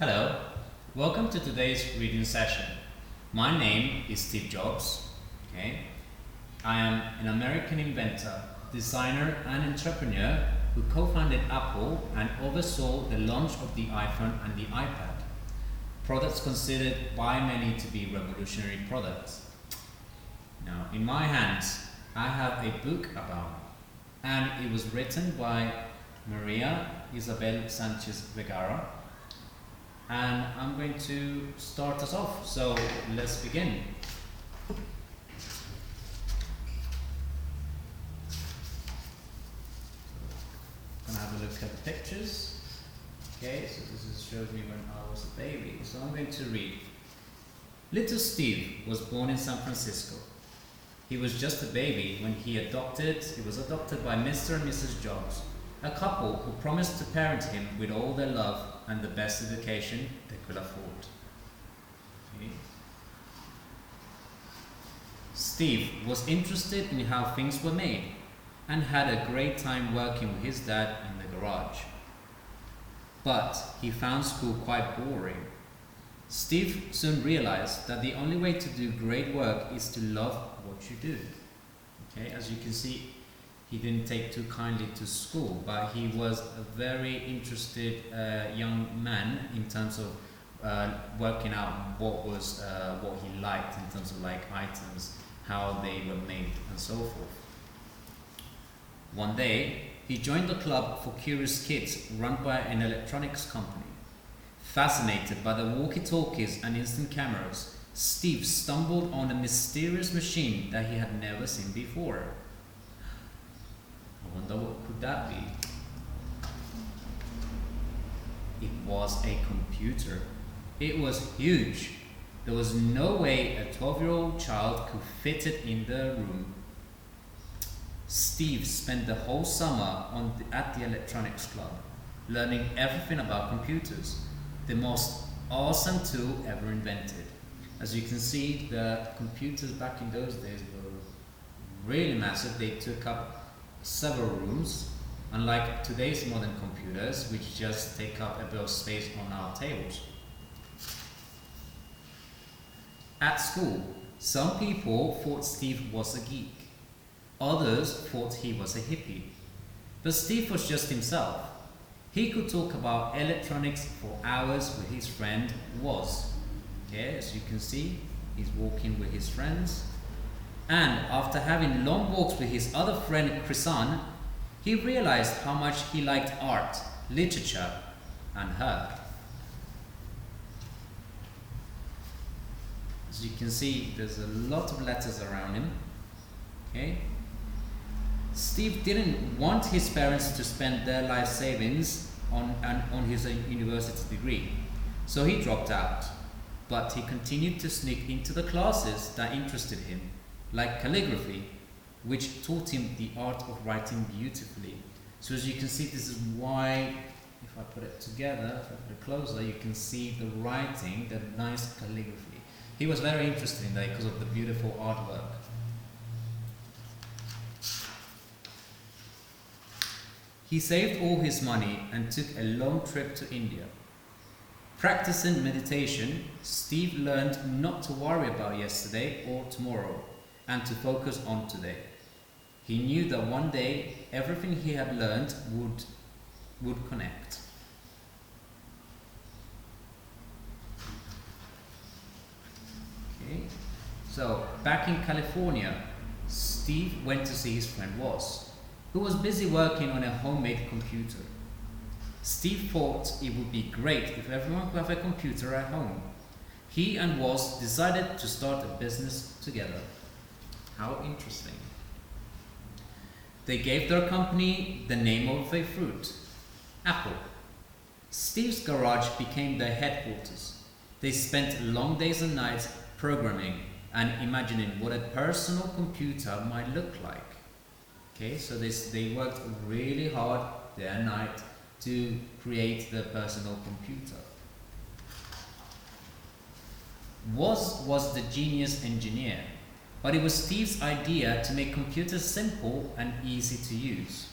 Hello, welcome to today's reading session. My name is Steve Jobs. Okay, I am an American inventor, designer, and entrepreneur who co-founded Apple and oversaw the launch of the iPhone and the iPad, products considered by many to be revolutionary products. Now, in my hands, I have a book about me, and it was written by Maria Isabel Sanchez Vergara, and I'm going to start us off. So let's begin. Gonna have a look at the pictures. Okay, so shows me when I was a baby. So I'm going to read. Little Steve was born in San Francisco. He was just a baby when he was adopted by Mr. and Mrs. Jobs, a couple who promised to parent him with all their love and the best education they could afford. Okay. Steve was interested in how things were made and had a great time working with his dad in the garage. But he found school quite boring. Steve soon realized that the only way to do great work is to love what you do. Okay, as you can see, he didn't take too kindly to school, but he was a very interested young man in terms of working out what he liked in terms of like items, how they were made, and so forth. One day, he joined a club for curious kids run by an electronics company. Fascinated by the walkie-talkies and instant cameras, Steve stumbled on a mysterious machine that he had never seen before. I wonder what could that be? It was a computer. It was huge. There was no way a 12-year-old child could fit it in the room. Steve spent the whole summer at the electronics club, learning everything about computers, the most awesome tool ever invented. As you can see, the computers back in those days were really massive. They took up several rooms, unlike today's modern computers, which just take up a bit of space on our tables. At school, some people thought Steve was a geek. Others thought he was a hippie. But Steve was just himself. He could talk about electronics for hours with his friend Woz. Okay, as you can see, he's walking with his friends. And after having long walks with his other friend Chrisan, he realized how much he liked art, literature, and her. As you can see, there's a lot of letters around him. Okay. Steve didn't want his parents to spend their life savings on his university degree, so he dropped out. But he continued to sneak into the classes that interested him, like calligraphy, which taught him the art of writing beautifully. So as you can see, this is why, if I put it together, if I put it closer, you can see the writing, the nice calligraphy. He was very interested in that because of the beautiful artwork. He saved all his money and took a long trip to India. Practicing meditation, Steve learned not to worry about yesterday or tomorrow and to focus on today. He knew that one day everything he had learned would connect. Okay. So, back in California, Steve went to see his friend Woz, who was busy working on a homemade computer. Steve thought it would be great if everyone could have a computer at home. He and Woz decided to start a business together. How interesting. They gave their company the name of a fruit, Apple. Steve's garage became their headquarters. They spent long days and nights programming and imagining what a personal computer might look like. Okay, so they worked really hard day and night to create the personal computer. Woz was the genius engineer, but it was Steve's idea to make computers simple and easy to use.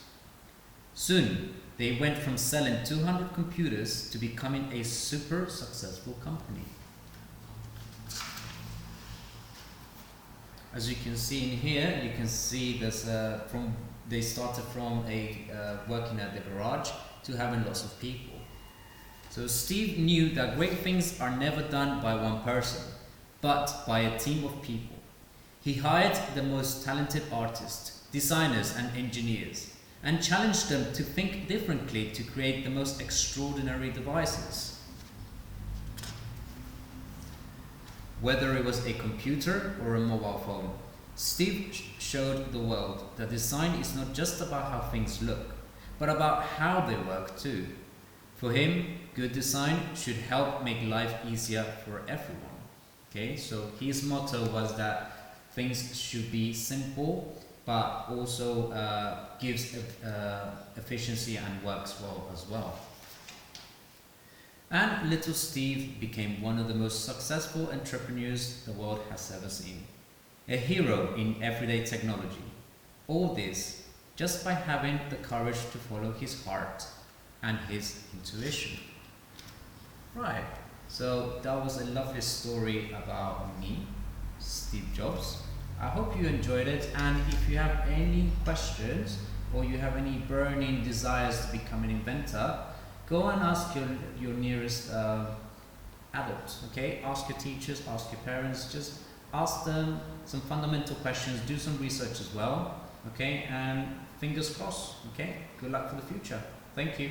Soon, They went from selling 200 computers to becoming a super successful company. As you can see in here, you can see this they started from working at the garage to having lots of people. So Steve knew that great things are never done by one person, but by a team of people. He hired the most talented artists, designers and engineers, and challenged them to think differently to create the most extraordinary devices. Whether it was a computer or a mobile phone, Steve showed the world that design is not just about how things look, but about how they work too. For him, good design should help make life easier for everyone. Okay, so his motto was that things should be simple, but also gives efficiency and works well as well. And little Steve became one of the most successful entrepreneurs the world has ever seen. A hero in everyday technology. All this just by having the courage to follow his heart and his intuition. Right, so that was a lovely story about me, Steve Jobs. I hope you enjoyed it, and if you have any questions or you have any burning desires to become an inventor, go and ask your nearest adult, okay? Ask your teachers, ask your parents, just ask them some fundamental questions, do some research as well, okay? And fingers crossed, okay? Good luck for the future. Thank you.